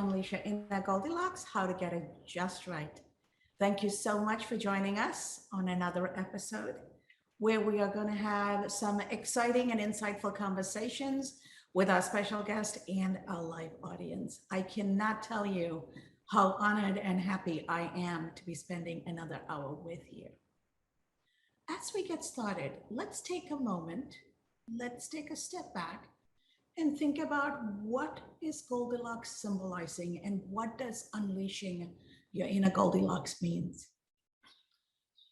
unleash your inner Goldilocks, how to get it just right. Thank you so much for joining us on another episode where we are going to have some exciting and insightful conversations with our special guest and our live audience. I cannot tell you how honored and happy I am to be spending another hour with you. As we get started, let's take a moment, let's take a step back and think about what is Goldilocks symbolizing and what does unleashing your inner Goldilocks means.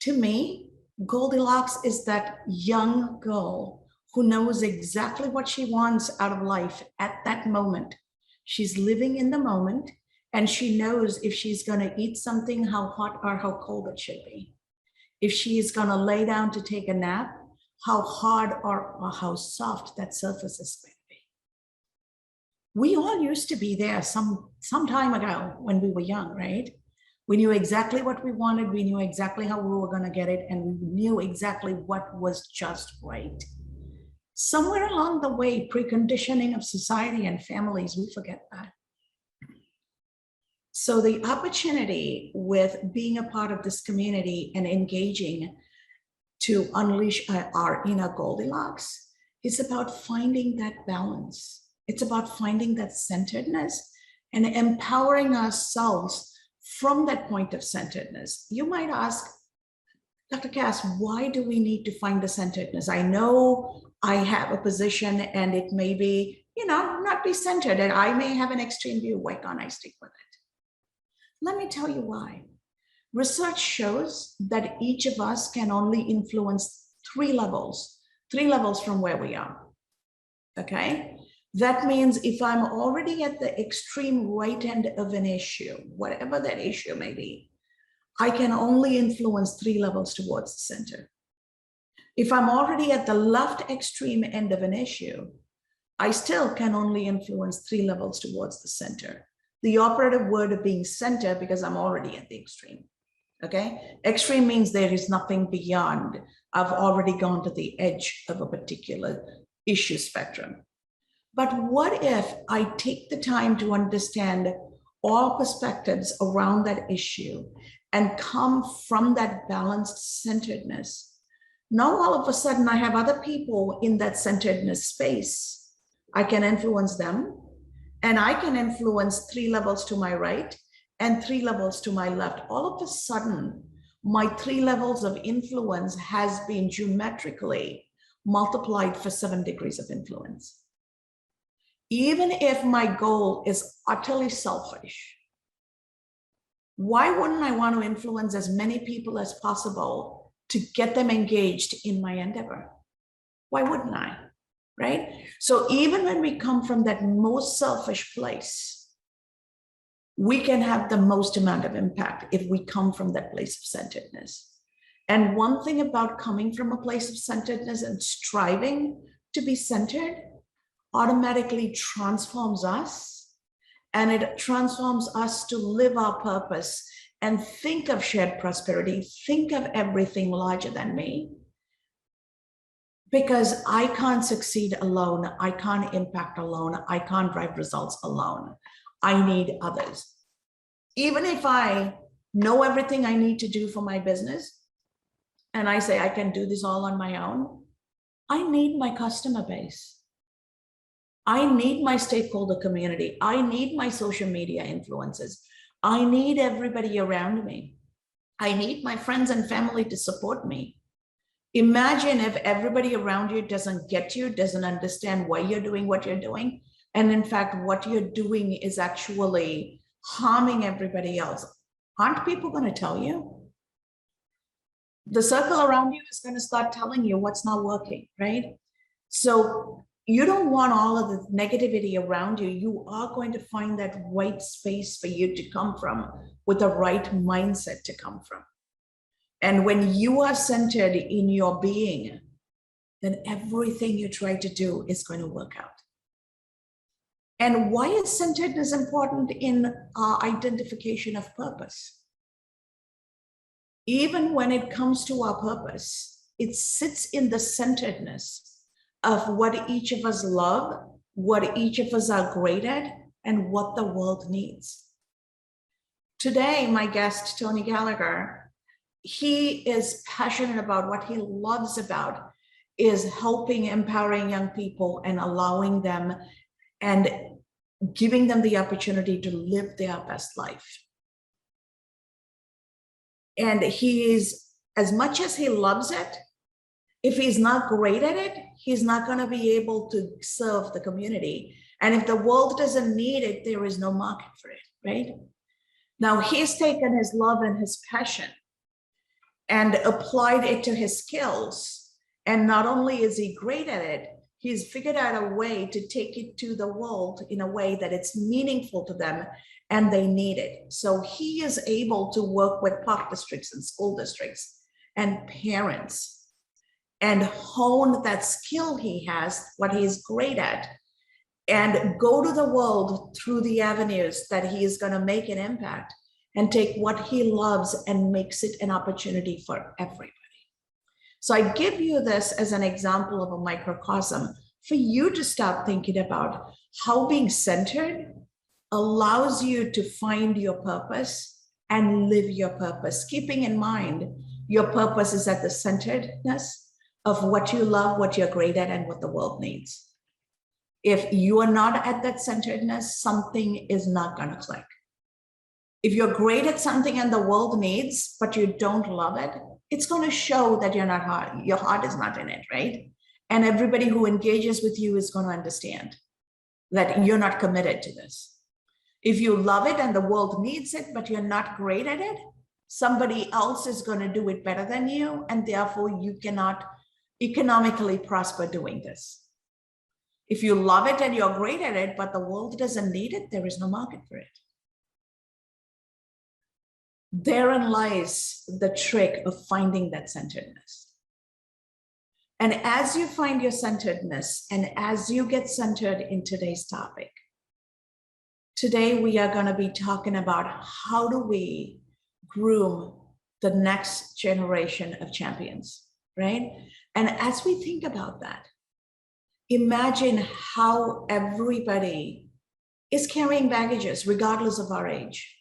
To me, Goldilocks is that young girl who knows exactly what she wants out of life at that moment. She's living in the moment and she knows if she's going to eat something, how hot or how cold it should be. If she is going to lay down to take a nap, how hard or how soft that surface is going to be. We all used to be there some time ago when we were young, right? We knew exactly what we wanted. We knew exactly how we were going to get it. And we knew exactly what was just right. Somewhere along the way, preconditioning of society and families, we forget that. So the opportunity with being a part of this community and engaging to unleash our inner Goldilocks is about finding that balance. It's about finding that centeredness and empowering ourselves from that point of centeredness. You might ask, Dr. Cass, why do we need to find the centeredness? I know I have a position and it may be, not be centered, and I may have an extreme view. Why can't I stick with it? Let me tell you why. Research shows that each of us can only influence three levels from where we are, okay? That means if I'm already at the extreme right end of an issue, whatever that issue may be, I can only influence 3 levels towards the center. If I'm already at the left extreme end of an issue, I still can only influence 3 levels towards the center. The operative word of being center because I'm already at the extreme, okay? Extreme means there is nothing beyond. I've already gone to the edge of a particular issue spectrum. But what if I take the time to understand all perspectives around that issue and come from that balanced centeredness? Now, all of a sudden, I have other people in that centeredness space. I can influence them, and I can influence 3 levels to my right and 3 levels to my left. All of a sudden, my 3 levels of influence has been geometrically multiplied for 7 degrees of influence. Even if my goal is utterly selfish, why wouldn't I want to influence as many people as possible to get them engaged in my endeavor? Why wouldn't I, right? So even when we come from that most selfish place, we can have the most amount of impact if we come from that place of centeredness. And one thing about coming from a place of centeredness and striving to be centered automatically transforms us, and it transforms us to live our purpose and think of shared prosperity, think of everything larger than me. Because I can't succeed alone, I can't impact alone, I can't drive results alone. I need others. Even if I know everything I need to do for my business, and I say I can do this all on my own, I need my customer base. I need my stakeholder community. I need my social media influencers. I need everybody around me. I need my friends and family to support me. Imagine if everybody around you doesn't get you, doesn't understand why you're doing what you're doing. And in fact, what you're doing is actually harming everybody else. Aren't people going to tell you? The circle around you is going to start telling you what's not working, right? So you don't want all of the negativity around you. You are going to find that right space for you to come from with the right mindset to come from. And when you are centered in your being, then everything you try to do is going to work out. And why is centeredness important in our identification of purpose? Even when it comes to our purpose, it sits in the centeredness of what each of us love, what each of us are great at, and what the world needs. Today, my guest, Tony Gallagher, he is passionate about what he loves about is helping, empowering young people and allowing them and giving them the opportunity to live their best life. And he is, as much as he loves it, if he's not great at it, he's not going to be able to serve the community. And if the world doesn't need it, there is no market for it, right? Now, he's taken his love and his passion and applied it to his skills. And not only is he great at it, he's figured out a way to take it to the world in a way that it's meaningful to them and they need it. So he is able to work with park districts and school districts and parents and hone that skill he has, what he's great at, and go to the world through the avenues that he is going to make an impact and take what he loves and makes it an opportunity for everybody. So I give you this as an example of a microcosm for you to start thinking about how being centered allows you to find your purpose and live your purpose, keeping in mind your purpose is at the centeredness of what you love, what you're great at, and what the world needs. If you are not at that centeredness, something is not going to click. If you're great at something and the world needs, but you don't love it, it's going to show that you're not hard. Your heart is not in it, right? And everybody who engages with you is going to understand that you're not committed to this. If you love it and the world needs it, but you're not great at it, somebody else is going to do it better than you, and therefore you cannot economically prosper doing this. If you love it and you're great at it, but the world doesn't need it, there is no market for it. Therein lies the trick of finding that centeredness. And as you find your centeredness and as you get centered in today's topic, today we are going to be talking about how do we groom the next generation of champions, right? And as we think about that, imagine how everybody is carrying baggages regardless of our age.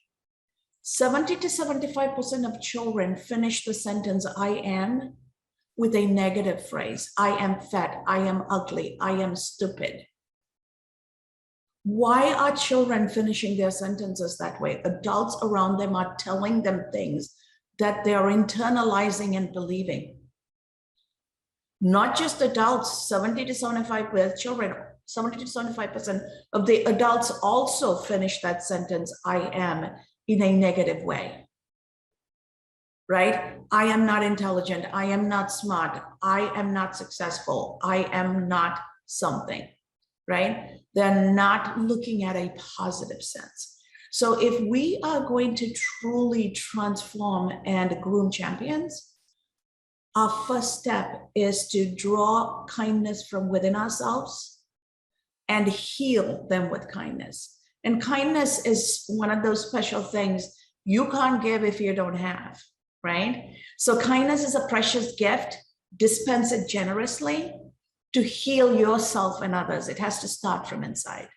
70 to 75% of children finish the sentence, I am, with a negative phrase. I am fat, I am ugly, I am stupid. Why are children finishing their sentences that way? Adults around them are telling them things that they are internalizing and believing. Not just adults, 70 to 75% children, 70 to 75% of the adults also finish that sentence, I am, in a negative way, right? I am not intelligent. I am not smart. I am not successful. I am not something, right? They're not looking at a positive sense. So if we are going to truly transform and groom champions, our first step is to draw kindness from within ourselves and heal them with kindness. And kindness is one of those special things you can't give if you don't have, right? So kindness is a precious gift. Dispense it generously to heal yourself and others. It has to start from inside.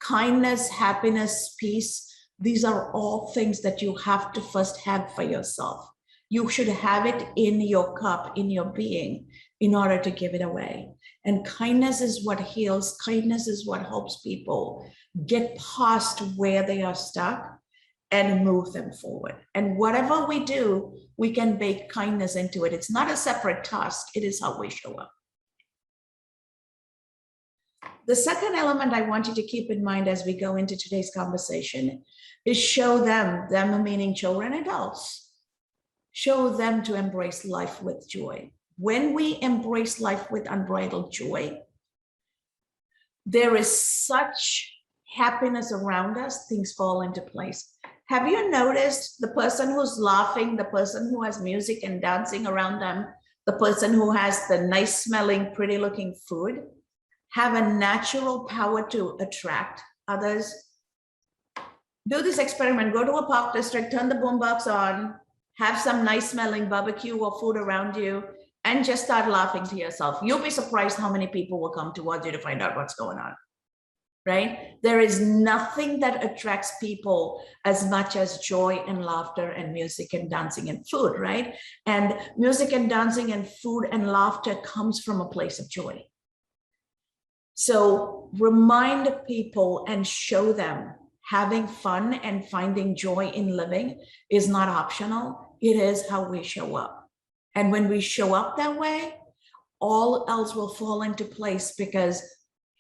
Kindness, happiness, peace, these are all things that you have to first have for yourself. You should have it in your cup, in your being, in order to give it away. And kindness is what heals. Kindness is what helps people get past where they are stuck and move them forward. And whatever we do, we can bake kindness into it. It's not a separate task. It is how we show up. The second element I want you to keep in mind as we go into today's conversation is show them meaning children and adults, show them to embrace life with joy. When we embrace life with unbridled joy, there is such happiness around us, things fall into place. Have you noticed the person who's laughing, the person who has music and dancing around them, the person who has the nice smelling, pretty looking food, have a natural power to attract others? Do this experiment, go to a park district, turn the boombox on, have some nice smelling barbecue or food around you, and just start laughing to yourself. You'll be surprised how many people will come towards you to find out what's going on. right? There is nothing that attracts people as much as joy and laughter and music and dancing and food, right? And music and dancing and food and laughter comes from a place of joy. So remind people and show them having fun and finding joy in living is not optional. It is how we show up. And when we show up that way, all else will fall into place, because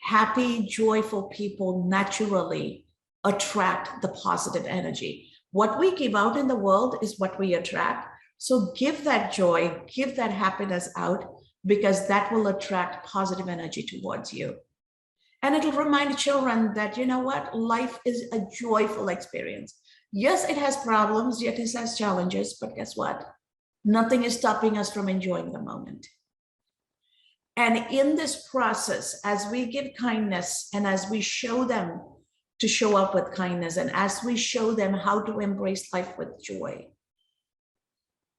happy, joyful people naturally attract the positive energy. What we give out in the world is what we attract. So give that joy, give that happiness out, because that will attract positive energy towards you. And it'll remind children that, you know what, life is a joyful experience. Yes, it has problems, yet it has challenges, but guess what? Nothing is stopping us from enjoying the moment. And in this process, as we give kindness and as we show them to show up with kindness, and as we show them how to embrace life with joy,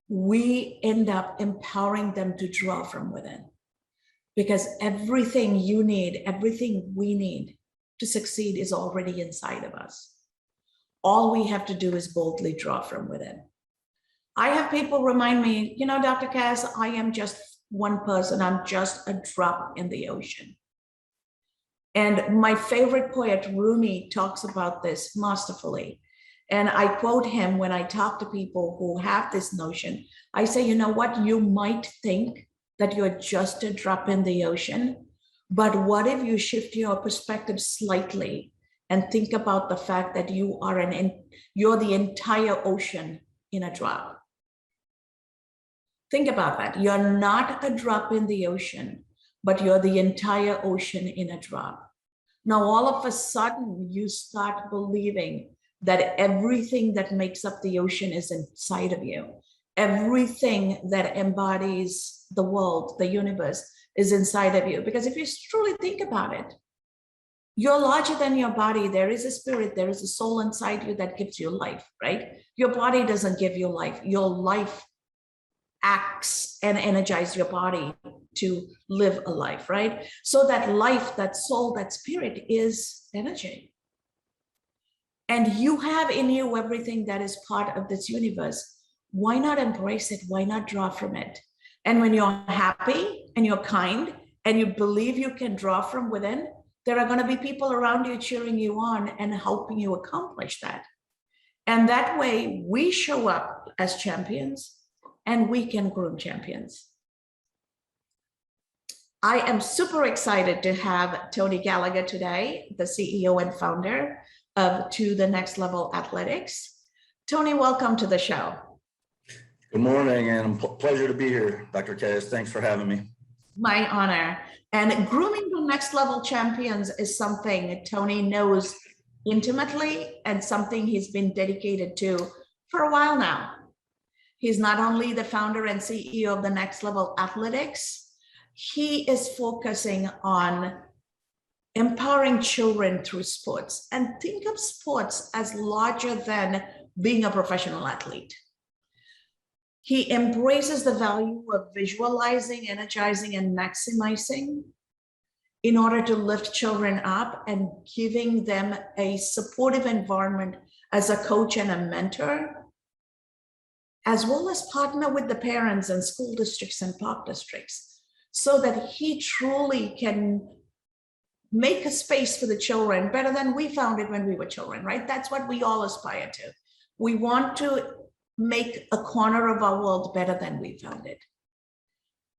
we end up empowering them to draw from within. Because everything you need, everything we need to succeed is already inside of us. All we have to do is boldly draw from within. I have people remind me, you know, Dr. Cass, I am just one person. I'm just a drop in the ocean. And my favorite poet, Rumi, talks about this masterfully. And I quote him when I talk to people who have this notion. I say, you know what, you might think that you're just a drop in the ocean, but what if you shift your perspective slightly and think about the fact that you're the entire ocean in a drop? Think about that. You're not a drop in the ocean, but you're the entire ocean in a drop. Now, all of a sudden, you start believing that everything that makes up the ocean is inside of you. Everything that embodies the world, the universe, is inside of you. Because if you truly think about it, you're larger than your body. There is a spirit, there is a soul inside you that gives you life, right? Your body doesn't give you life. Your life acts and energizes your body to live a life, right? So that life, that soul, that spirit is energy. And you have in you everything that is part of this universe. Why not embrace it? Why not draw from it? And when you're happy and you're kind and you believe you can draw from within, there are going to be people around you cheering you on and helping you accomplish that. And that way we show up as champions and we can groom champions. I am super excited to have Tony Gallagher today, the CEO and founder of To the Next Level Athletics. Tony, welcome to the show. Good morning, and pleasure to be here, Dr. Cass. Thanks for having me. My honor. And grooming the next level champions is something Tony knows intimately and something he's been dedicated to for a while now. He's not only the founder and CEO of the Next Level Athletics, he is focusing on empowering children through sports. And think of sports as larger than being a professional athlete. He embraces the value of visualizing, energizing, and maximizing in order to lift children up and giving them a supportive environment as a coach and a mentor, as well as partner with the parents and school districts and park districts, so that he truly can make a space for the children better than we found it when we were children, right? That's what we all aspire to. We want to make a corner of our world better than we found it.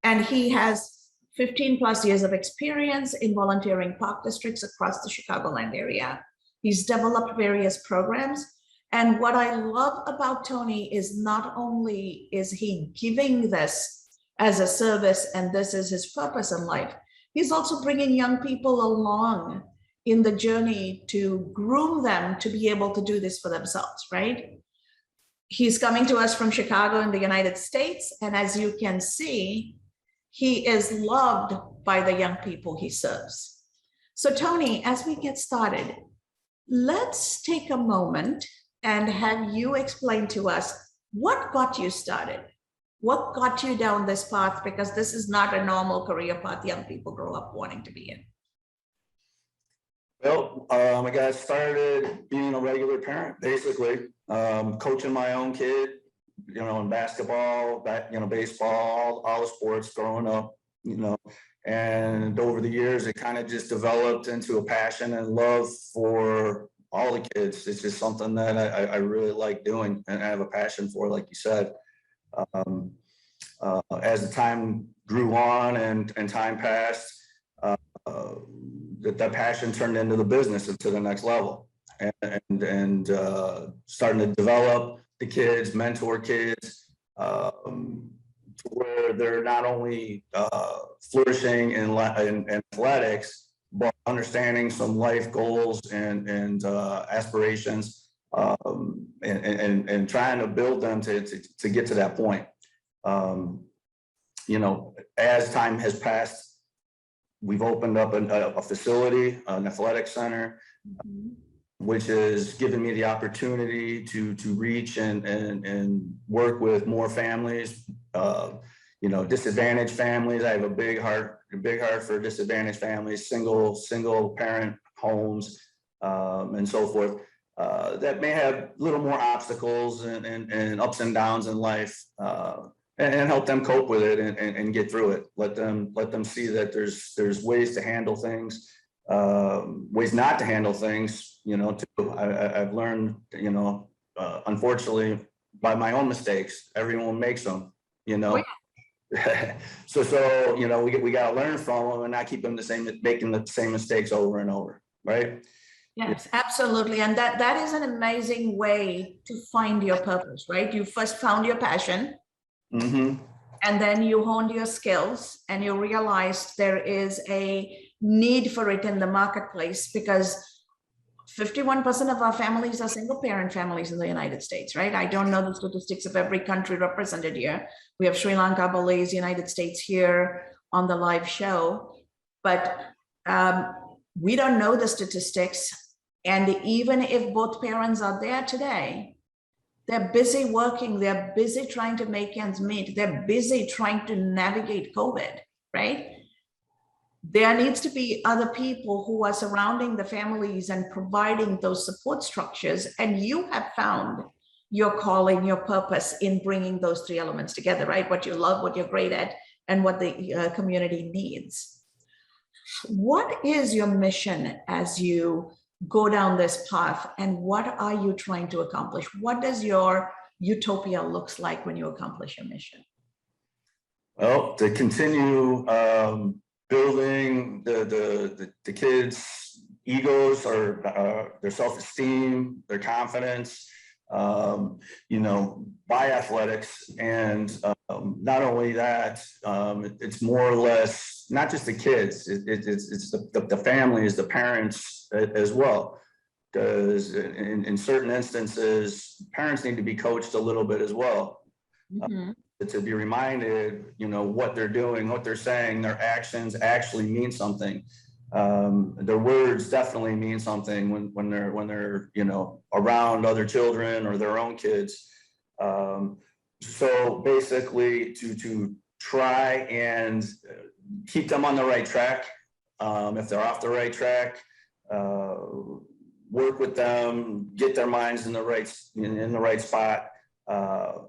And he has 15 plus years of experience in volunteering park districts across the Chicagoland area. He's developed various programs. And what I love about Tony is not only is he giving this as a service and this is his purpose in life, he's also bringing young people along in the journey to groom them to be able to do this for themselves, right? He's coming to us from Chicago in the United States. And as you can see, he is loved by the young people he serves. So Tony, as we get started, let's take a moment and have you explain to us what got you started. What got you down this path? Because this is not a normal career path young people grow up wanting to be in. I got started being a regular parent, basically, coaching my own kid, in basketball, baseball, all the sports growing up, and over the years, it kind of just developed into a passion and love for all the kids. It's just something that I really like doing and I have a passion for, like you said. As the time grew on and time passed, that passion turned into the business and to the next level, and starting to develop the kids, mentor kids, to where they're not only flourishing in athletics, but understanding some life goals and aspirations, and trying to build them to get to that point. As time has passed, we've opened up a facility, an athletic center, which has given me the opportunity to reach and work with more families, disadvantaged families. I have a big heart for disadvantaged families, single parent homes, and so forth, that may have a little more obstacles and ups and downs in life, and help them cope with it and get through it. Let them see that there's ways to handle things, ways not to handle things, too. I've learned, unfortunately, by my own mistakes. Everyone makes them, Oh, so we got to learn from them and not keep them making the same mistakes over and over, right? yes, absolutely. And that is an amazing way to find your purpose, right? You first found your passion, and then you honed your skills and you realized there is a need for it in the marketplace, because 51% of our families are single parent families in the United States, right? I don't know the statistics of every country represented here. We have Sri Lanka, Belize, United States here on the live show, but we don't know the statistics. And even if both parents are there today, they're busy working, they're busy trying to make ends meet, they're busy trying to navigate COVID, right? There needs to be other people who are surrounding the families and providing those support structures. And you have found your calling, your purpose in bringing those three elements together, right? What you love, what you're great at, and what the community needs. What is your mission as you go down this path, and what are you trying to accomplish? What does your utopia looks like when you accomplish your mission? Well, to continue building the kids' egos or their self-esteem, their confidence, by athletics. And not only that, it's more or less not just the kids, it's the families, the parents as well. Because in certain instances, parents need to be coached a little bit as well. To be reminded, what they're doing, what they're saying, their actions actually mean something. Their words definitely mean something when they're around other children or their own kids. So basically, to try and keep them on the right track. If they're off the right track, work with them, get their minds in the right spot.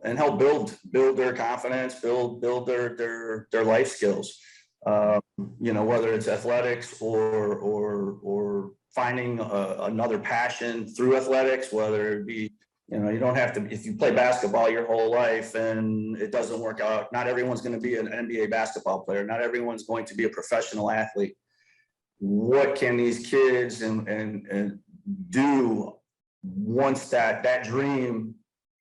And help build their confidence, build their life skills. Whether it's athletics or finding another passion through athletics, whether it be, you don't have to, if you play basketball your whole life and it doesn't work out, not everyone's going to be an NBA basketball player. Not everyone's going to be a professional athlete. What can these kids and do once that dream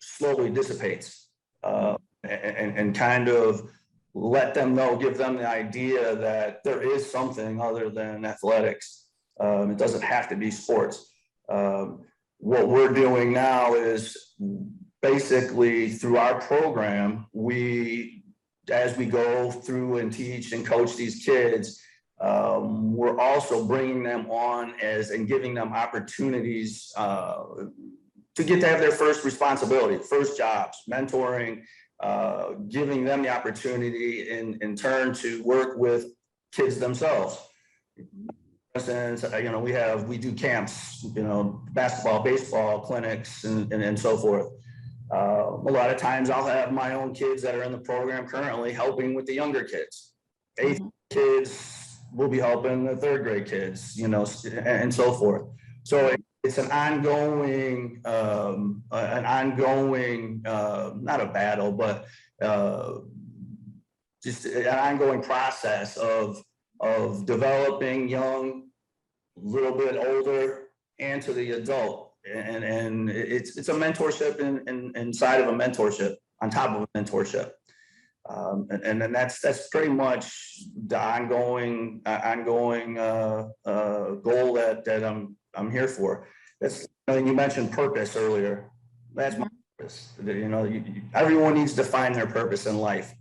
slowly dissipates, and kind of let them know, give them the idea that there is something other than athletics. It doesn't have to be sports. What we're doing now is basically through our program, as we go through and teach and coach these kids, we're also bringing them on and giving them opportunities to get to have their first responsibility, first jobs, mentoring, giving them the opportunity in turn to work with kids themselves. instance, we do camps, basketball, baseball clinics, and so forth. A lot of times I'll have my own kids that are in the program currently helping with the younger kids. Eighth kids will be helping the third grade kids, and so forth. So it's an ongoing, not a battle, but just an ongoing process of developing young, little bit older, and to the adult. And it's a mentorship inside of a mentorship, on top of a mentorship. And then that's pretty much the ongoing goal that I'm here for. That's, you mentioned purpose earlier. That's my purpose. Everyone needs to find their purpose in life.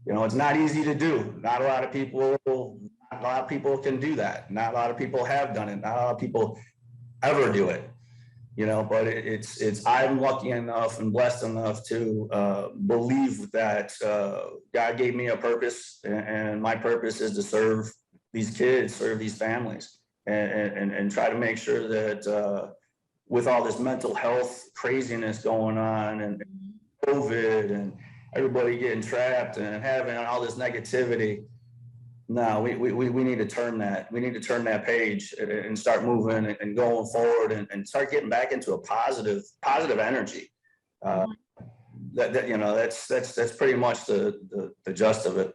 It's not easy to do. Not a lot of people can do that. Not a lot of people have done it. Not a lot of people ever do it. But it's I'm lucky enough and blessed enough to believe that God gave me a purpose, and my purpose is to serve these kids, serve these families, and try to make sure that with all this mental health craziness going on, and COVID, and everybody getting trapped and having all this negativity, no, we need to turn that. We need to turn that page and start moving and going forward, and start getting back into a positive energy. That's pretty much the gist of it.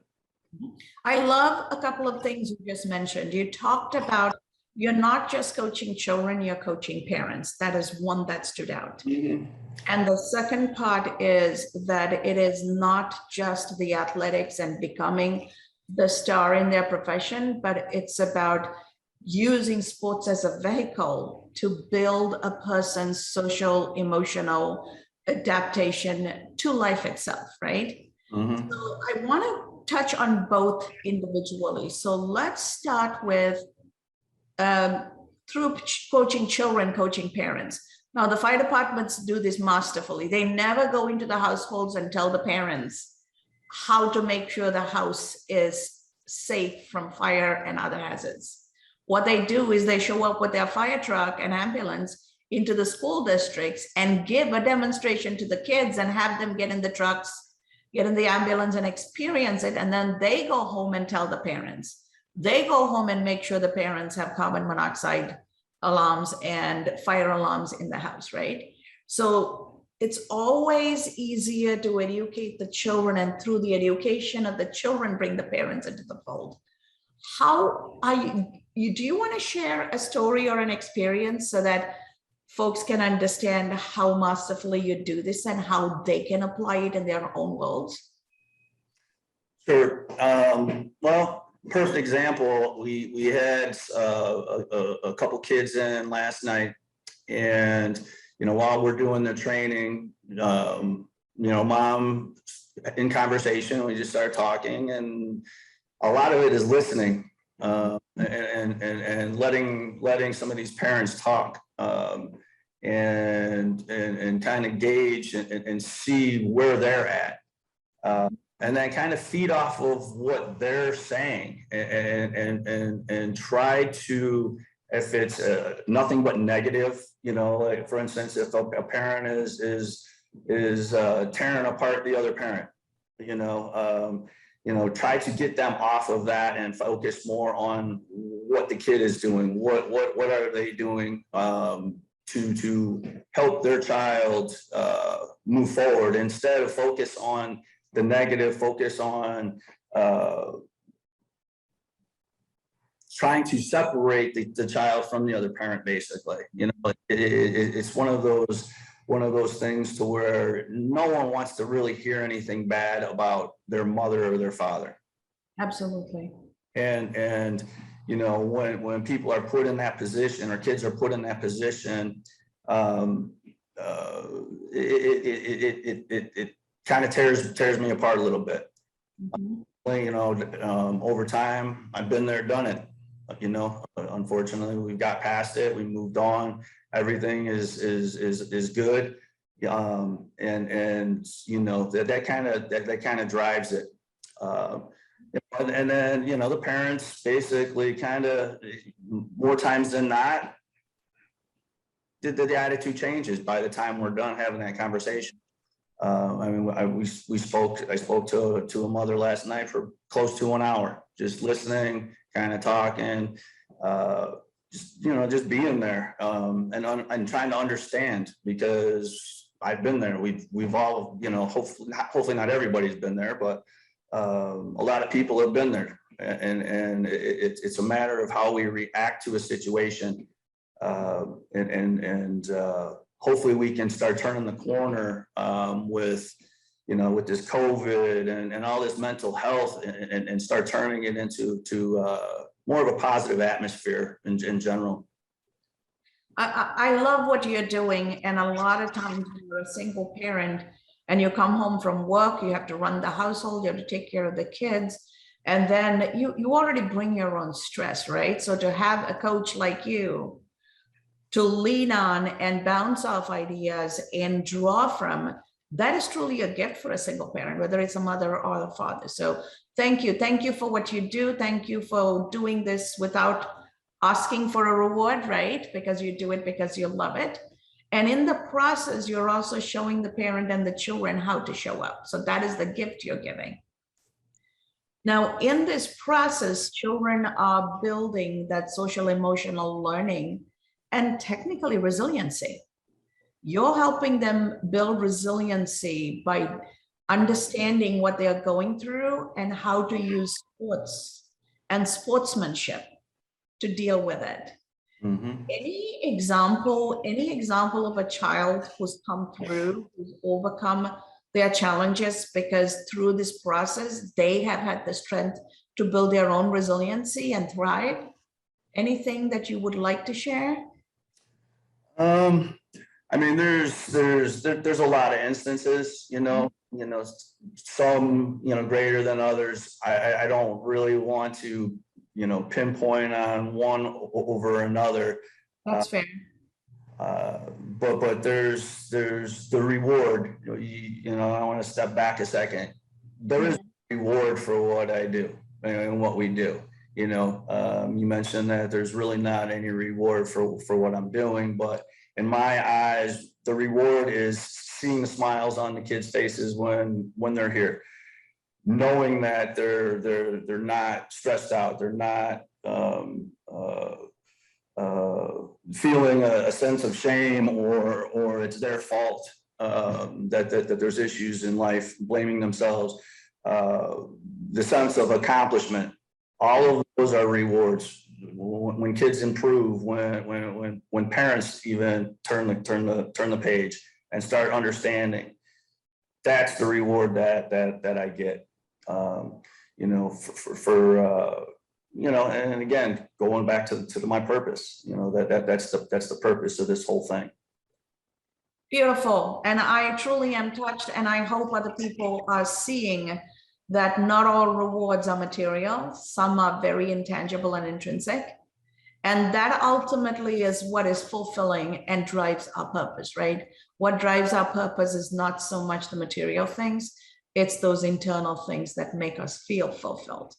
I love a couple of things you just mentioned. You talked about you're not just coaching children, you're coaching parents. That is one that stood out. And the second part is that it is not just the athletics and becoming the star in their profession, but it's about using sports as a vehicle to build a person's social, emotional adaptation to life itself, right? So I want to touch on both individually. So let's start with through coaching children, coaching parents. Now, the fire departments do this masterfully. They never go into the households and tell the parents how to make sure the house is safe from fire and other hazards. What they do is they show up with their fire truck and ambulance into the school districts and give a demonstration to the kids and have them get in the trucks, get in the ambulance and experience it. And then they go home and tell the parents. They go home and make sure the parents have carbon monoxide alarms and fire alarms in the house, right? So it's always easier to educate the children, and through the education of the children, bring the parents into the fold. How are you do you want to share a story or an experience so that folks can understand how masterfully you do this and how they can apply it in their own worlds? Sure. Well, perfect example. We had a couple kids in last night, and while we're doing the training, mom in conversation, we just started talking, and a lot of it is listening, and letting some of these parents talk, and kind of gauge and see where they're at. And then kind of feed off of what they're saying, and try to, if it's nothing but negative, like for instance, if a parent is tearing apart the other parent, try to get them off of that and focus more on what the kid is doing, what are they doing to help their child move forward, instead of focus on the negative, focus on trying to separate the child from the other parent, basically. It's one of those things to where no one wants to really hear anything bad about their mother or their father. Absolutely. And when people are put in that position, or kids are put in that position, it kind of tears me apart a little bit. Over time, I've been there, done it. Unfortunately, we've got past it. We moved on. Everything is good, and that kind of drives it. And then, the parents basically kind of, more times than not, the attitude changes by the time we're done having that conversation. I spoke to a mother last night for close to an hour, just listening, kind of talking, just being there, and trying to understand, because I've been there. We've all, hopefully not everybody's been there, but a lot of people have been there, and it's a matter of how we react to a situation, and hopefully we can start turning the corner, with this COVID and all this mental health, and start turning it into more of a positive atmosphere in general. I love what you're doing. And a lot of times you're a single parent and you come home from work, you have to run the household, you have to take care of the kids. And then you already bring your own stress, right? So to have a coach like you to lean on and bounce off ideas and draw from, that is truly a gift for a single parent, whether it's a mother or a father. So thank you. Thank you for what you do. Thank you for doing this without asking for a reward, right? Because you do it because you love it. And in the process, you're also showing the parent and the children how to show up. So that is the gift you're giving. Now, in this process, children are building that social emotional learning and technically resiliency. You're helping them build resiliency by understanding what they are going through and how to use sports and sportsmanship to deal with it. Mm-hmm. Any example of a child who's come through, who's overcome their challenges because through this process, they have had the strength to build their own resiliency and thrive? Anything that you would like to share? There's a lot of instances, some, greater than others. I don't really want to, pinpoint on one over another. That's fair. But there's the reward. I want to step back a second. There is a reward for what I do and what we do. You mentioned that there's really not any reward for what I'm doing, but in my eyes, the reward is seeing the smiles on the kids' faces when they're here, knowing that they're not stressed out, they're not feeling a sense of shame or it's their fault, that there's issues in life, blaming themselves, the sense of accomplishment. All of those are rewards. When kids improve, when parents even turn the page and start understanding, that's the reward that I get. And again, going back to my purpose, that's the purpose of this whole thing. Beautiful. And I truly am touched, and I hope other people are seeing that not all rewards are material. Some are very intangible and intrinsic. And that ultimately is what is fulfilling and drives our purpose, right? What drives our purpose is not so much the material things, it's those internal things that make us feel fulfilled.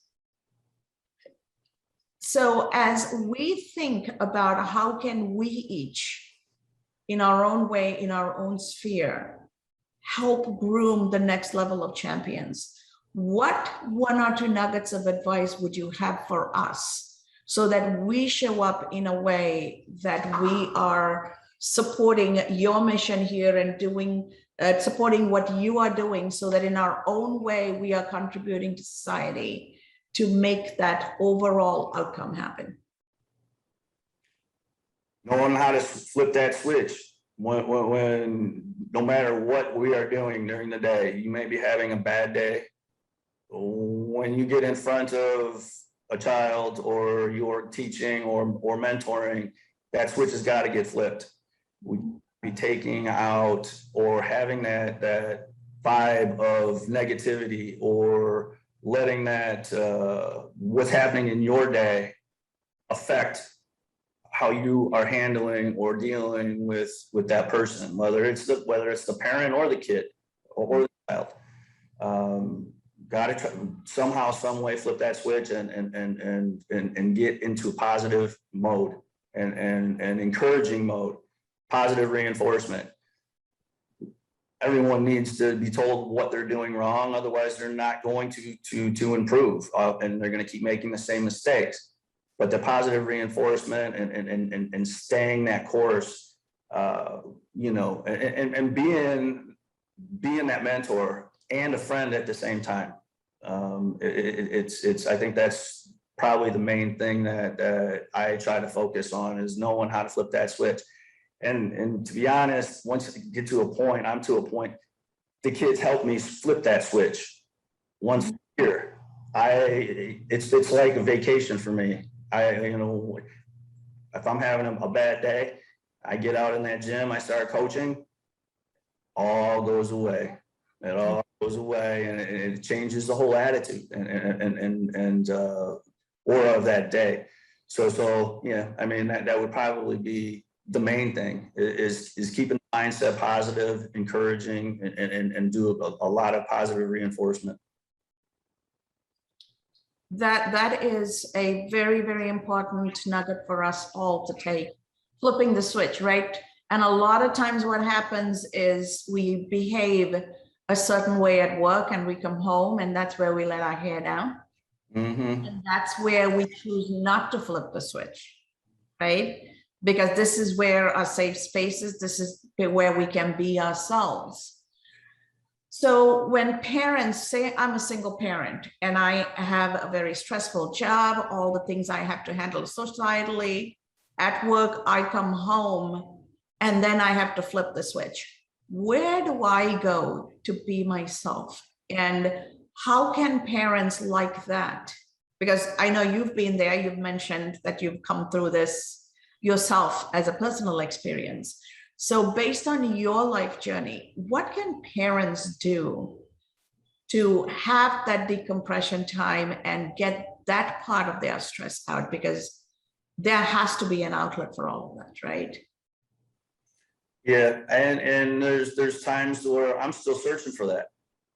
So as we think about how can we each, in our own way, in our own sphere, help groom the next level of champions, what one or two nuggets of advice would you have for us so that we show up in a way that we are supporting your mission here and doing, supporting what you are doing, so that in our own way, we are contributing to society to make that overall outcome happen? Knowing how to flip that switch when no matter what we are doing during the day, you may be having a bad day. When you get in front of a child or you're teaching or mentoring, that switch has got to get flipped. We be taking out or having that vibe of negativity or letting that what's happening in your day affect how you are handling or dealing with that person, whether it's the parent or the kid or the child. somehow, some way flip that switch and get into positive mode and encouraging mode, positive reinforcement. Everyone needs to be told what they're doing wrong. Otherwise, they're not going to improve, and they're going to keep making the same mistakes. But the positive reinforcement and staying that course, you know, and being that mentor and a friend at the same time. I think that's probably the main thing that I try to focus on, is knowing how to flip that switch. And to be honest, once I get to a point, I'm to a point, the kids help me flip that switch once a year. It's like a vacation for me. You know, if I'm having a bad day, I get out in that gym, I start coaching, all goes away. It all goes away, and it changes the whole attitude and aura of that day. So yeah, I mean, that would probably be the main thing, is keeping the mindset positive, encouraging, and do a lot of positive reinforcement. That is a very, very important nugget for us all to take, flipping the switch, right? And a lot of times what happens is we behave a certain way at work, and we come home, and that's where we let our hair down. Mm-hmm. And that's where we choose not to flip the switch, right? Because this is where our safe space is. This is where we can be ourselves. So when parents say, I'm a single parent and I have a very stressful job, all the things I have to handle societally, at work, I come home and then I have to flip the switch. Where do I go to be myself? And how can parents like that? Because I know you've been there, you've mentioned that you've come through this yourself as a personal experience. So based on your life journey, what can parents do to have that decompression time and get that part of their stress out? Because there has to be an outlet for all of that, right? Yeah, and there's times where I'm still searching for that.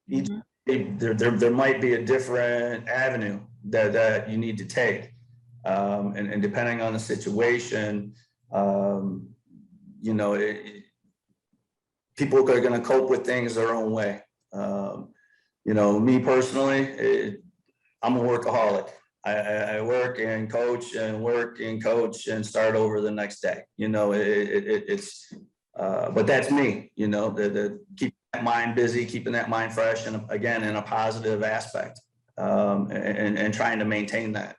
Each there might be a different avenue that you need to take, and depending on the situation, you know, people are going to cope with things their own way. You know, me personally, I'm a workaholic. I work and coach and work and coach and start over the next day. You know, it's but that's me. You know, the keep that mind busy, keeping that mind fresh, and again in a positive aspect, and trying to maintain that.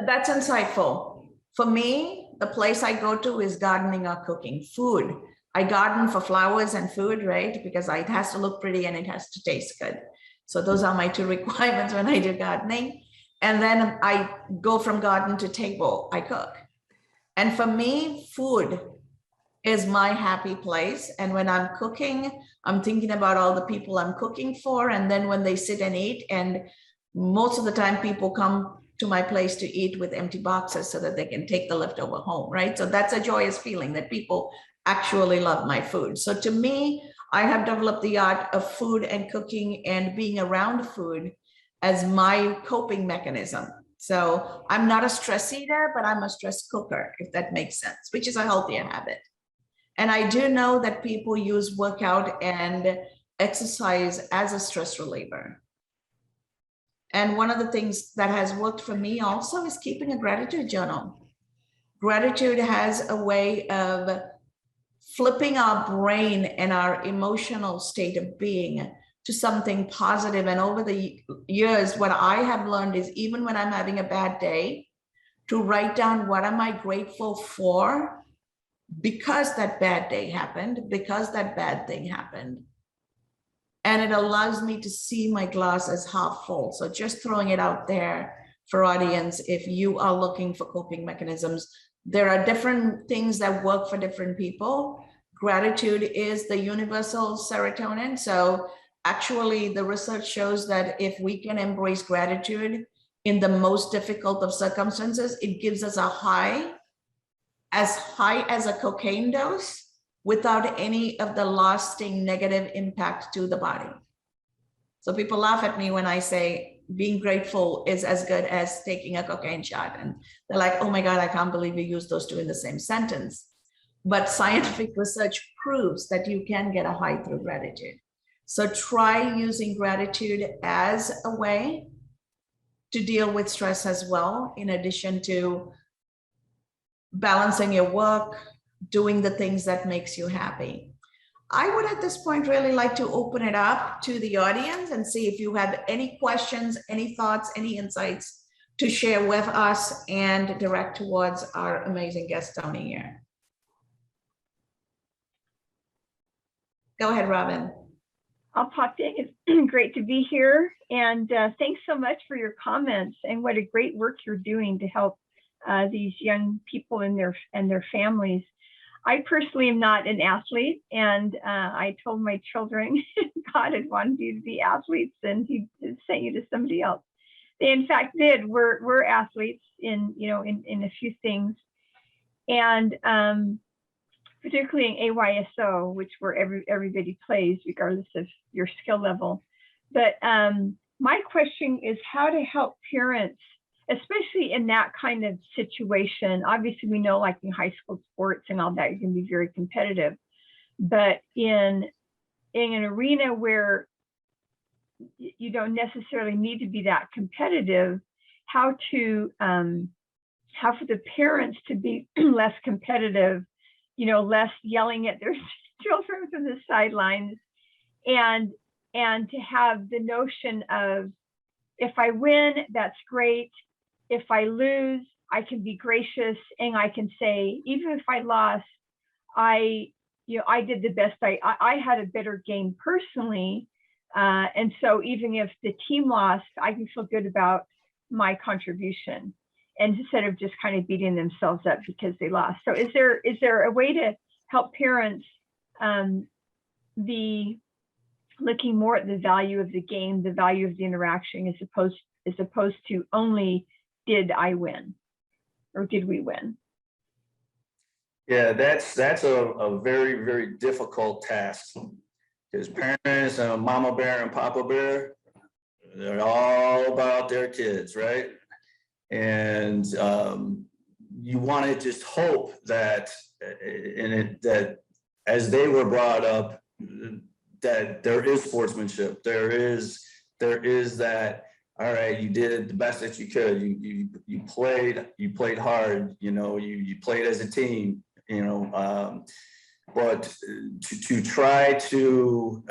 That's insightful. For me, the place I go to is gardening or cooking. Food. I garden for flowers and food, right? Because it has to look pretty and it has to taste good. So those are my two requirements when I do gardening. And then I go from garden to table, I cook. And for me, food is my happy place. And when I'm cooking, I'm thinking about all the people I'm cooking for. And then when they sit and eat, and most of the time people come to my place to eat with empty boxes so that they can take the leftover home, right? So that's a joyous feeling that people actually love my food. So to me, I have developed the art of food and cooking and being around food as my coping mechanism. So I'm not a stress eater, but I'm a stress cooker, if that makes sense, which is a healthier habit. And I do know that people use workout and exercise as a stress reliever. And one of the things that has worked for me also is keeping a gratitude journal. Gratitude has a way of flipping our brain and our emotional state of being to something positive. And over the years, what I have learned is, even when I'm having a bad day, to write down what am I grateful for because that bad day happened, because that bad thing happened. And it allows me to see my glass as half full. So just throwing it out there for audience, if you are looking for coping mechanisms, there are different things that work for different people. Gratitude is the universal serotonin. So actually the research shows that if we can embrace gratitude in the most difficult of circumstances, it gives us a high as a cocaine dose, without any of the lasting negative impact to the body. So people laugh at me when I say being grateful is as good as taking a cocaine shot. And they're like, oh my God, I can't believe you used those two in the same sentence. But scientific research proves that you can get a high through gratitude. So try using gratitude as a way to deal with stress as well, in addition to balancing your work, doing the things that makes you happy. I would at this point really like to open it up to the audience and see if you have any questions, any thoughts, any insights to share with us and direct towards our amazing guest Tony here. Go ahead, Robin. I'll pop in. It's great to be here. And thanks so much for your comments and what a great work you're doing to help these young people and their families. I personally am not an athlete, and I told my children God had wanted you to be athletes, and he sent you to somebody else. They in fact did. We're athletes in a few things, and particularly in AYSO, which where everybody plays regardless of your skill level. But my question is how to help parents, especially in that kind of situation. Obviously, we know like in high school sports and all that, you can be very competitive. But in an arena where you don't necessarily need to be that competitive, how for the parents to be less competitive, less yelling at their children from the sidelines, and to have the notion of, if I win, that's great. If I lose, I can be gracious, and I can say, even if I lost, I did the best. I had a better game personally, and so even if the team lost, I can feel good about my contribution, and instead of just kind of beating themselves up because they lost. So is there a way to help parents be looking more at the value of the game, the value of the interaction, as opposed to only did I win or did we win? Yeah, that's a very, very difficult task, because parents and mama bear and papa bear, they're all about their kids, right? And you want to just hope that that as they were brought up, that there is sportsmanship, there is that, all right, you did the best that you could, you played hard, you played as a team, but to try to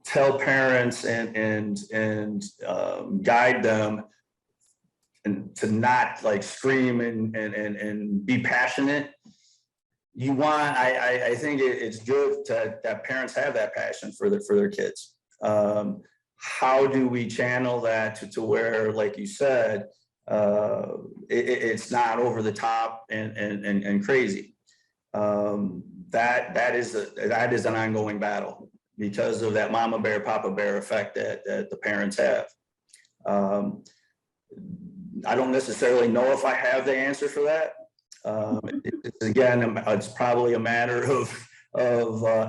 tell parents and guide them, and to not like scream and be passionate. I think it's good that parents have that passion for their kids. How do we channel that to where, like you said, it's not over the top and crazy? That is an ongoing battle because of that mama bear, papa bear effect that the parents have. I don't necessarily know if I have the answer for that. It's probably a matter of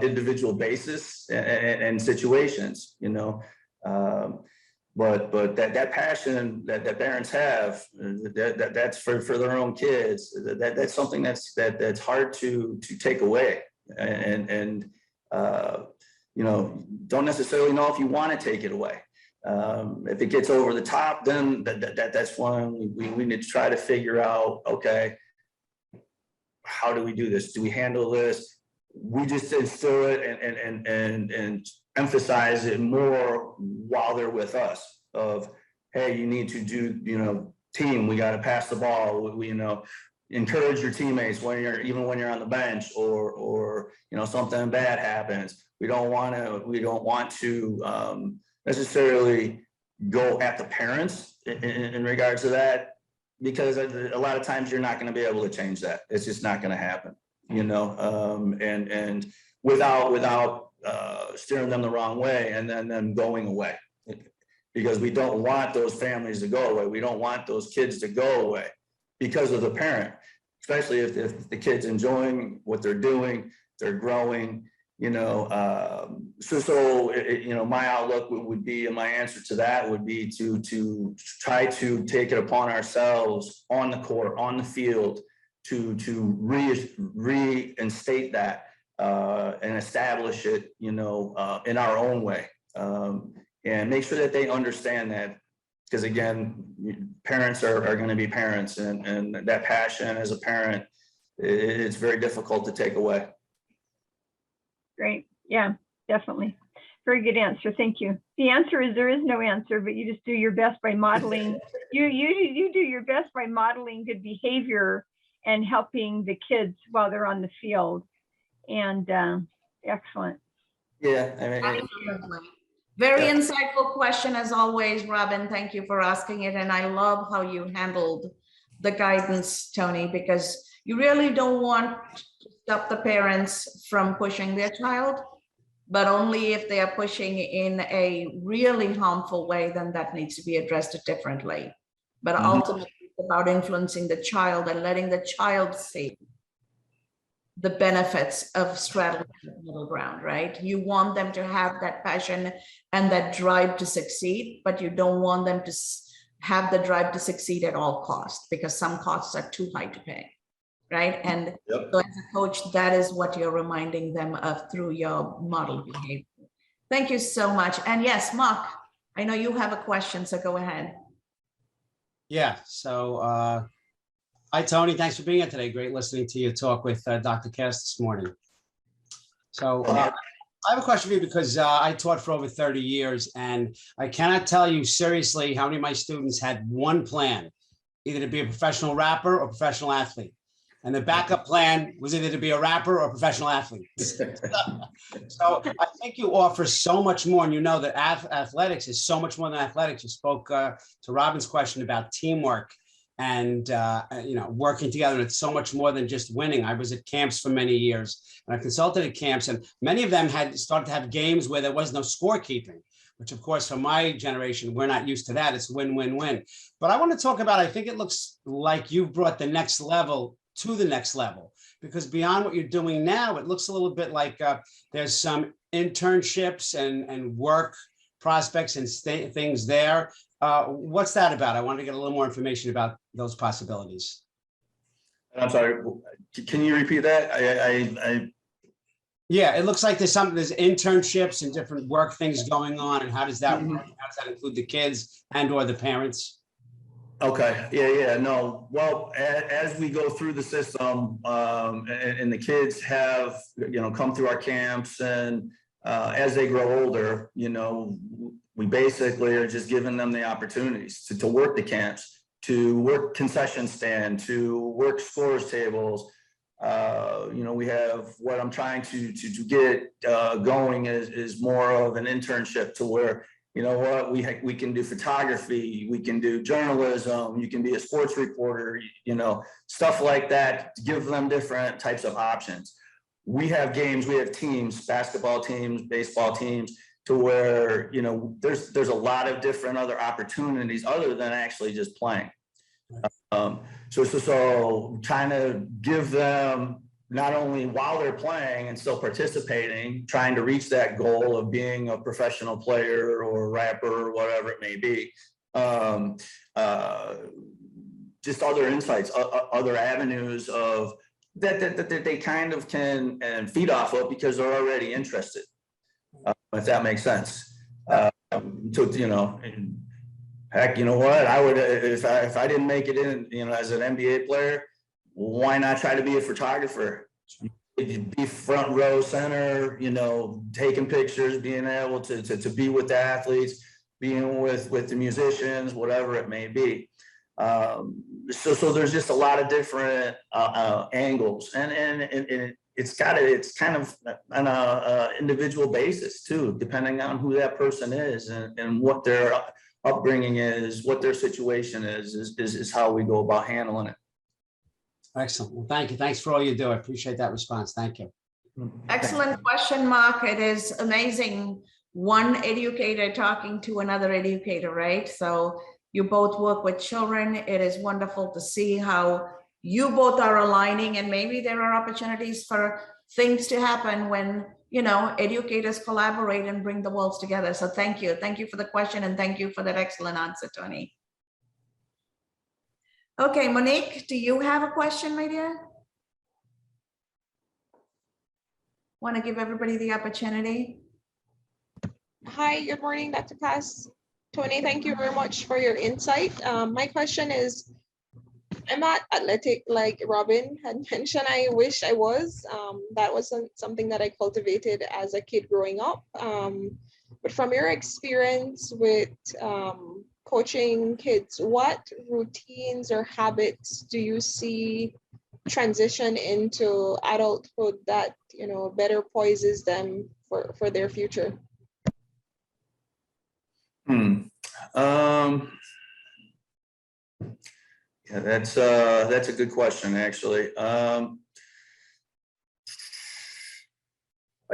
individual basis and situations, but that passion that parents have, that's for their own kids. That's something that's hard to take away, and don't necessarily know if you want to take it away. If it gets over the top, then that's when we need to try to figure out, okay, how do we do this? Do we handle this? We just instill it and emphasize it more while they're with us of, hey, you need to do, team, we got to pass the ball. We encourage your teammates when you're on the bench or something bad happens. We don't want to necessarily go at the parents in regards to that, because a lot of times you're not going to be able to change that. It's just not going to happen, and without steering them the wrong way and then them going away, because we don't want those families to go away. We don't want those kids to go away because of the parent, especially if the kid's enjoying what they're doing, they're growing, My outlook would be, and my answer to that would be to try to take it upon ourselves on the court, on the field, to reinstate that and establish it, in our own way, and make sure that they understand that. Because again, parents are going to be parents, and that passion as a parent, it's very difficult to take away. Great. Yeah, definitely. Very good answer. Thank you. The answer is there is no answer, but you just do your best by modeling. You do your best by modeling good behavior and helping the kids while they're on the field. And excellent. Yeah. Absolutely. Very insightful question as always, Robin. Thank you for asking it. And I love how you handled the guidance, Tony, because you really don't want to stop the parents from pushing their child, but only if they are pushing in a really harmful way, then that needs to be addressed differently. But ultimately, it's about influencing the child and letting the child see the benefits of straddling the middle ground, right? You want them to have that passion and that drive to succeed, but you don't want them to have the drive to succeed at all costs, because some costs are too high to pay, right? And so as a coach, that is what you're reminding them of through your model behavior. Thank you so much. And yes, Mark, I know you have a question, so go ahead. Yeah, so hi, Tony. Thanks for being here today. Great listening to you talk with Dr. Cass this morning. So I have a question for you because I taught for over 30 years, and I cannot tell you seriously how many of my students had one plan, either to be a professional rapper or professional athlete. And the backup plan was either to be a rapper or a professional athlete. So I think you offer so much more, and you know that athletics is so much more than athletics. You spoke to Robin's question about teamwork and working together. And it's so much more than just winning. I was at camps for many years, and I consulted at camps, and many of them had started to have games where there was no scorekeeping, which of course, for my generation, we're not used to that. It's win, win, win. But I want to talk about, I think it looks like you've brought the next level to the next level, because beyond what you're doing now, it looks a little bit like there's some internships and work prospects and things there. What's that about? I wanted to get a little more information about those possibilities. I'm sorry, can you repeat that? Yeah, it looks like there's internships and different work things going on. And how does that work? How does that include the kids and or the parents? Okay. Yeah. No. Well, as we go through the system, and the kids have, come through our camps, and as they grow older, we basically are just giving them the opportunities to work the camps, to work concession stand, to work scores tables. We have what I'm trying to get going is more of an internship to where, we can do photography, we can do journalism, you can be a sports reporter, stuff like that, to give them different types of options. We have games, we have teams, basketball teams, baseball teams, to where, there's a lot of different other opportunities other than actually just playing. So trying to give them, not only while they're playing and still participating, trying to reach that goal of being a professional player or rapper or whatever it may be. Just other insights, other avenues of that they kind of can and feed off of, because they're already interested, if that makes sense. Heck, you know what? I would, if I didn't make it in, as an NBA player, why not try to be a photographer? Be front row center, taking pictures, being able to be with the athletes, being with the musicians, whatever it may be. So there's just a lot of different angles, and it's kind of on a individual basis too, depending on who that person is and what their upbringing is, what their situation is how we go about handling it. Excellent. Well, thank you. Thanks for all you do. I appreciate that response. Thank you. Excellent question, Mark. It is amazing. One educator talking to another educator, right? So you both work with children. It is wonderful to see how you both are aligning, and maybe there are opportunities for things to happen when educators collaborate and bring the worlds together. So thank you. Thank you for the question, and thank you for that excellent answer, Tony. Okay, Monique, do you have a question, my dear? Want to give everybody the opportunity? Hi, good morning, Dr. Cass. Tony, thank you very much for your insight. My question is, I'm not athletic like Robin had mentioned. I wish I was. That wasn't something that I cultivated as a kid growing up. But from your experience with coaching kids, what routines or habits do you see transition into adulthood that better poises them for their future? Yeah, that's a good question, actually. I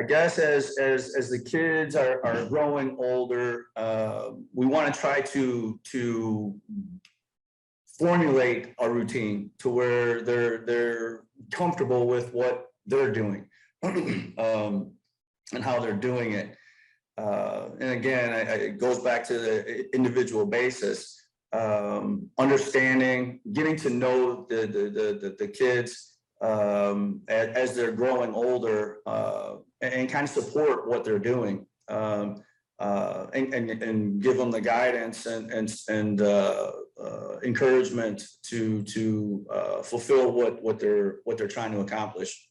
guess as the kids are growing older, we want to try to formulate a routine to where they're comfortable with what they're doing and how they're doing it. And again, it goes back to the individual basis. Understanding, getting to know the kids as they're growing older, and kind of support what they're doing, and give them the guidance and encouragement to fulfill what they're trying to accomplish.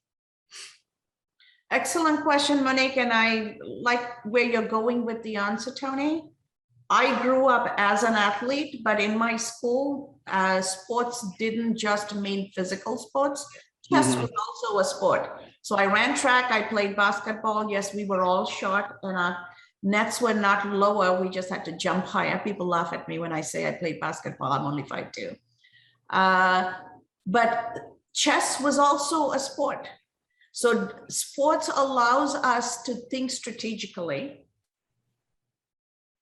Excellent question, Monique, and I like where you're going with the answer, Tony. I grew up as an athlete, but in my school, sports didn't just mean physical sports. Chess was also a sport. So I ran track, I played basketball. Yes, we were all short and our nets were not lower. We just had to jump higher. People laugh at me when I say I played basketball. I'm only 5'2". But chess was also a sport. So sports allows us to think strategically,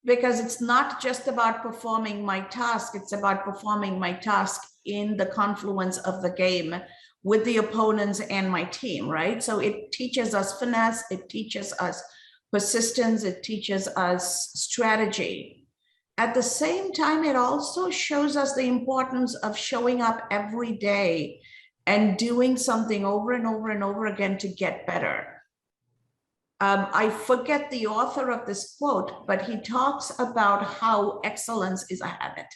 because it's not just about performing my task, it's about performing my task in the confluence of the game with the opponents and my team, right? So it teaches us finesse, it teaches us persistence, it teaches us strategy. At the same time, it also shows us the importance of showing up every day and doing something over and over and over again to get better. I forget the author of this quote, but he talks about how excellence is a habit.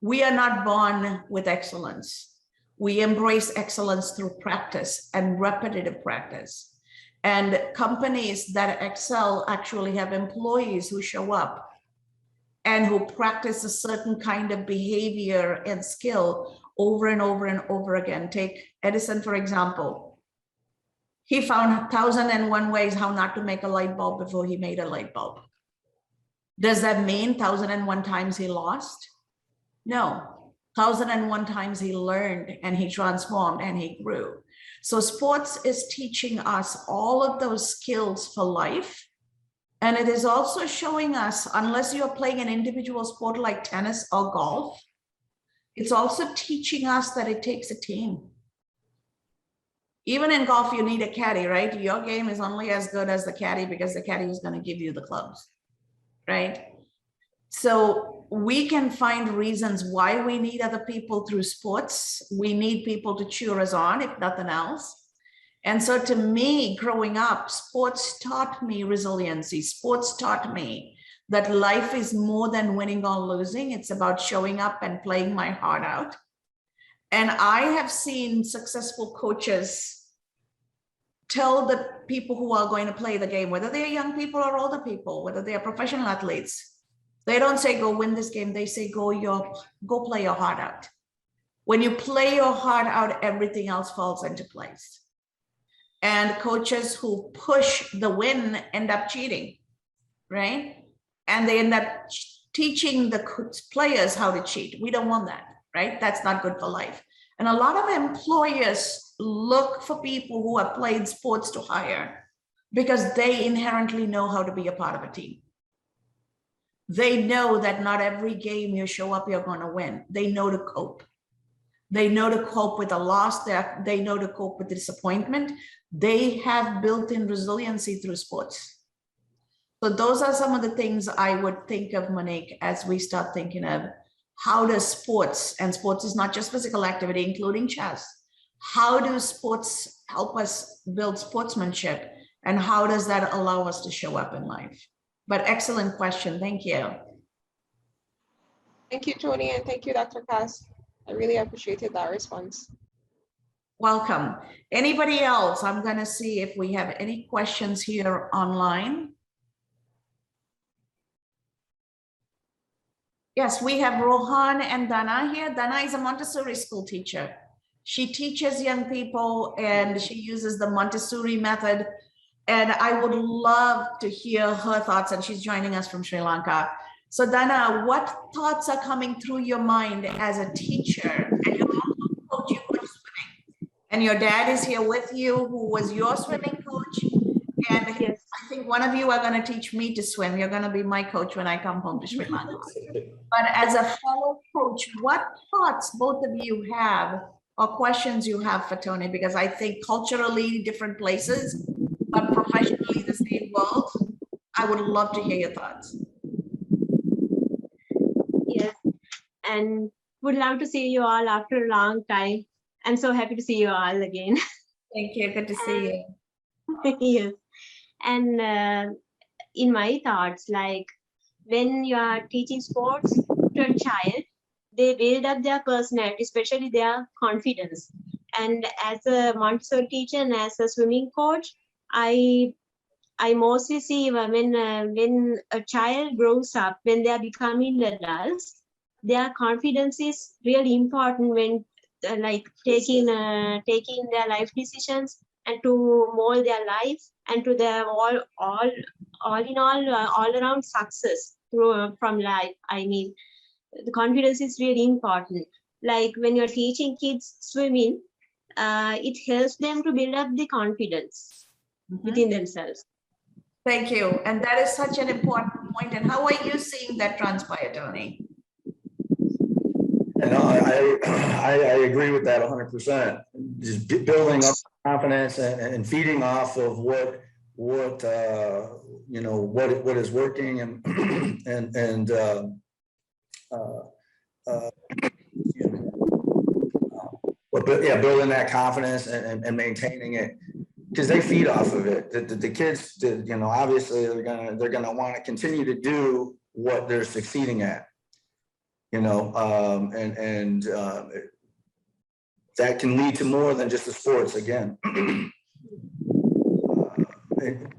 We are not born with excellence. We embrace excellence through practice and repetitive practice. And companies that excel actually have employees who show up and who practice a certain kind of behavior and skill over and over and over again. Take Edison, for example. He found 1,001 ways how not to make a light bulb before he made a light bulb. Does that mean 1,001 times he lost? No, 1,001 times he learned and he transformed and he grew. So sports is teaching us all of those skills for life. And it is also showing us, unless you're playing an individual sport like tennis or golf, it's also teaching us that it takes a team. Even in golf, you need a caddy, right? Your game is only as good as the caddy because the caddy is going to give you the clubs, right? So we can find reasons why we need other people through sports. We need people to cheer us on, if nothing else. And so to me, growing up, sports taught me resiliency. Sports taught me that life is more than winning or losing. It's about showing up and playing my heart out. And I have seen successful coaches tell the people who are going to play the game, whether they're young people or older people, whether they are professional athletes, they don't say, go win this game. They say, go play your heart out. When you play your heart out, everything else falls into place. And coaches who push the win end up cheating, right? And they end up teaching the players how to cheat. We don't want that, right? That's not good for life. And a lot of employers look for people who have played sports to hire because they inherently know how to be a part of a team. They know that not every game you show up, you're going to win. They know to cope. They know to cope with a loss. They know to cope with disappointment. They have built-in resiliency through sports. So those are some of the things I would think of, Monique, as we start thinking of how does sports, and sports is not just physical activity, including chess, how do sports help us build sportsmanship, and how does that allow us to show up in life? But excellent question. Thank you. Thank you, Tony, and thank you, Dr. Cass. I really appreciated that response. Welcome. Anybody else? I'm going to see if we have any questions here online. Yes, we have Rohan and Dana here. Dana is a Montessori school teacher. She teaches young people and she uses the Montessori method. And I would love to hear her thoughts, and she's joining us from Sri Lanka. So Dana, what thoughts are coming through your mind as a teacher? And you're also a coach, you coach swimming. And your dad is here with you, who was your swimming coach. And Yes. I think one of you are going to teach me to swim. You're going to be my coach when I come home to Sri Lanka. But as a fellow coach, what thoughts both of you have or questions you have for Tony? Because I think culturally different places, but professionally the same world. I would love to hear your thoughts. Yes, and would love to see you all after a long time. I'm so happy to see you all again. Thank you. Good to see you. Yes, and in my thoughts, like when you are teaching sports to a child, they build up their personality, especially their confidence. And as a Montessori teacher and as a swimming coach, I mostly see when a child grows up, when they are becoming adults, their confidence is really important when like taking their life decisions and to mold their life and to their all around success through from life. I mean, the confidence is really important. Like when you're teaching kids swimming, it helps them to build up the confidence within themselves. Thank you. And that is such an important point. And how are you seeing that transpire, Tony? And I agree with that 100%. Just building up confidence and feeding off of what is working and building that confidence and maintaining it, because they feed off of it. The kids, obviously they're gonna want to continue to do what they're succeeding at, that can lead to more than just the sports. Again,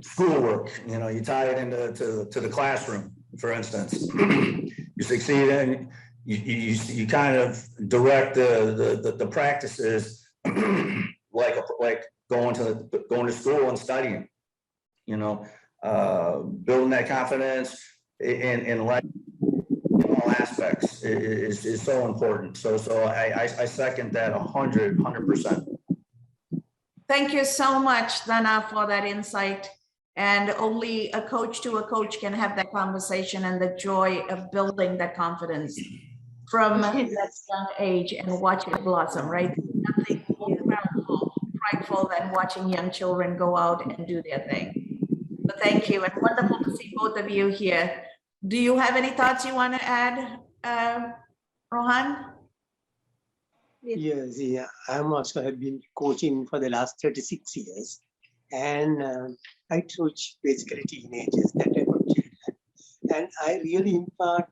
schoolwork. You tie it into the classroom, for instance. You succeed in. You kind of direct the practices like going to school and studying, building that confidence in life, in all aspects is so important. So I second that 100%. Thank you so much, Dana, for that insight. And only a coach to a coach can have that conversation and the joy of building that confidence from that young age and watch it blossom, right? Nothing more proudful, prideful than watching young children go out and do their thing. But thank you, and wonderful to see both of you here. Do you have any thoughts you want to add, Rohan? Yes, yeah. I'm also have been coaching for the last 36 years, and I coach basically teenagers, that type of children, and I really impart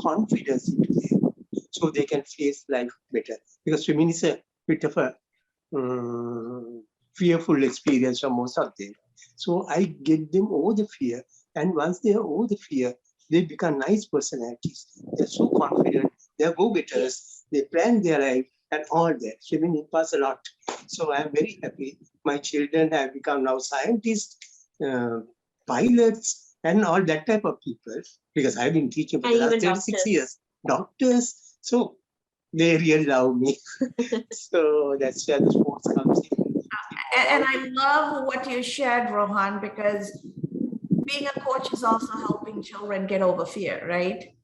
confidence into them so they can face life better. Because swimming is a bit of a fearful experience for most of them. So I get them over the fear, and once they are over the fear, they become nice personalities. They're so confident, they're go-getters, they plan their life and all that. Swimming imparts a lot. So I'm very happy. My children have become now scientists, pilots, and all that type of people, because I've been teaching for the last 36 years. Doctors. So they really love me. So that's where the sports comes in. And I love what you shared, Rohan, because being a coach is also helping children get over fear, right?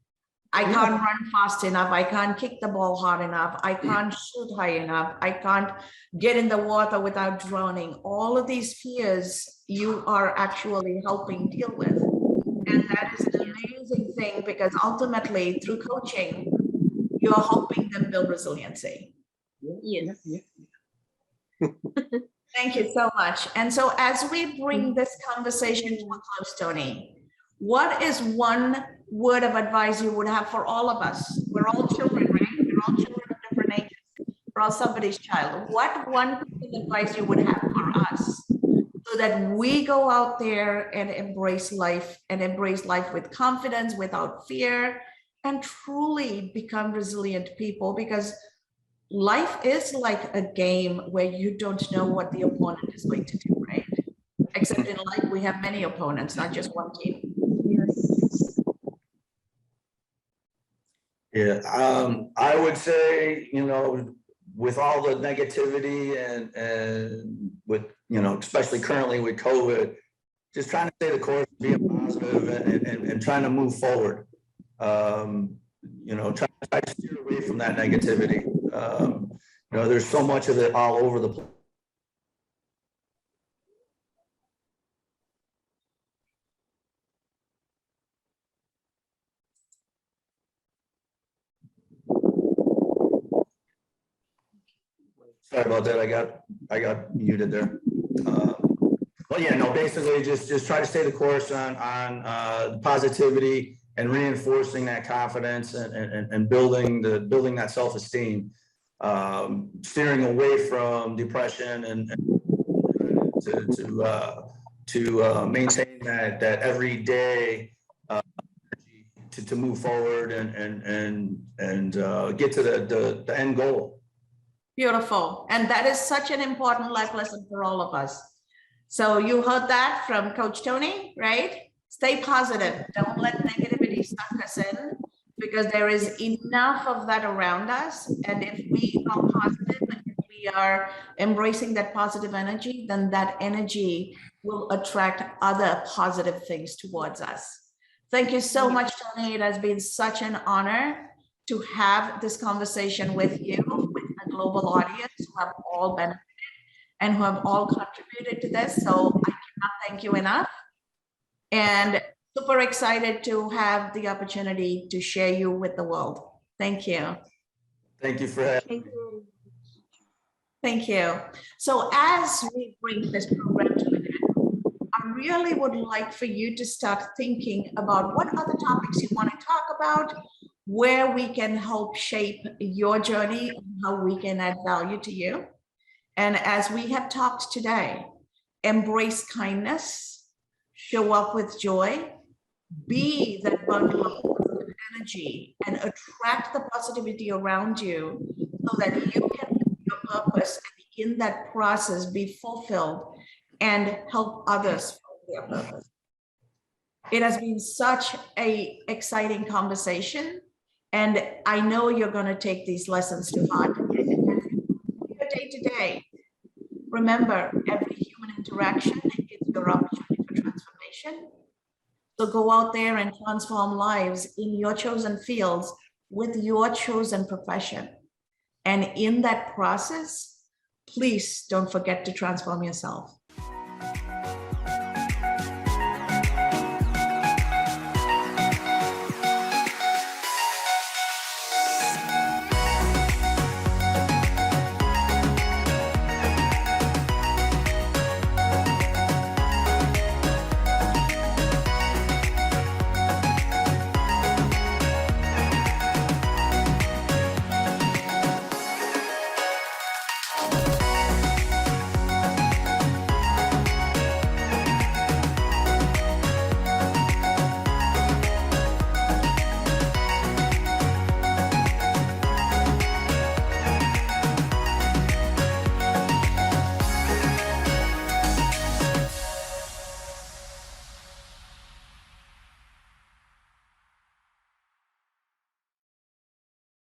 I Yeah. can't run fast enough. I can't kick the ball hard enough. I can't shoot high enough. I can't get in the water without drowning. All of these fears you are actually helping deal with. And that is an amazing thing because ultimately through coaching, you're helping them build resiliency. Yes. Yeah. Thank you so much. And so as we bring this conversation to a close, Tony, what is one word of advice you would have for all of us? We're all children, right? We're all children of different ages. We're all somebody's child. What one piece of advice you would have for us so that we go out there and embrace life with confidence, without fear, and truly become resilient people? Because life is like a game where you don't know what the opponent is going to do, right? Except in life, we have many opponents, not just one team. Yeah, I would say, with all the negativity and with, especially currently with COVID, just trying to stay the course, being positive and trying to move forward. Try to steer away from that negativity. There's so much of it all over the place. Sorry about that. I got muted there. But yeah, no, basically just try to stay the course on positivity and reinforcing that confidence and building that self-esteem, steering away from depression and to maintain that every day to move forward and get to the end goal. Beautiful. And that is such an important life lesson for all of us. So you heard that from Coach Tony, right? Stay positive. Don't let negativity suck us in because there is enough of that around us. And if we are positive and if we are embracing that positive energy, then that energy will attract other positive things towards us. Thank you so much, Tony. It has been such an honor to have this conversation with you, with a global audience who have all benefited and who have all contributed to this. So I cannot thank you enough. And super excited to have the opportunity to share you with the world. Thank you. Thank you for having me. Thank you. So as we bring this program to an end, I really would like for you to start thinking about what other topics you want to talk about, where we can help shape your journey, and how we can add value to you. And as we have talked today, embrace kindness, show up with joy, be that bundle of positive energy and attract the positivity around you so that you can live your purpose and in that process be fulfilled and help others fulfill their purpose. It has been such an exciting conversation, and I know you're going to take these lessons to heart. Your day to day. Remember, every human interaction is your opportunity for transformation. So go out there and transform lives in your chosen fields with your chosen profession. And in that process, please don't forget to transform yourself.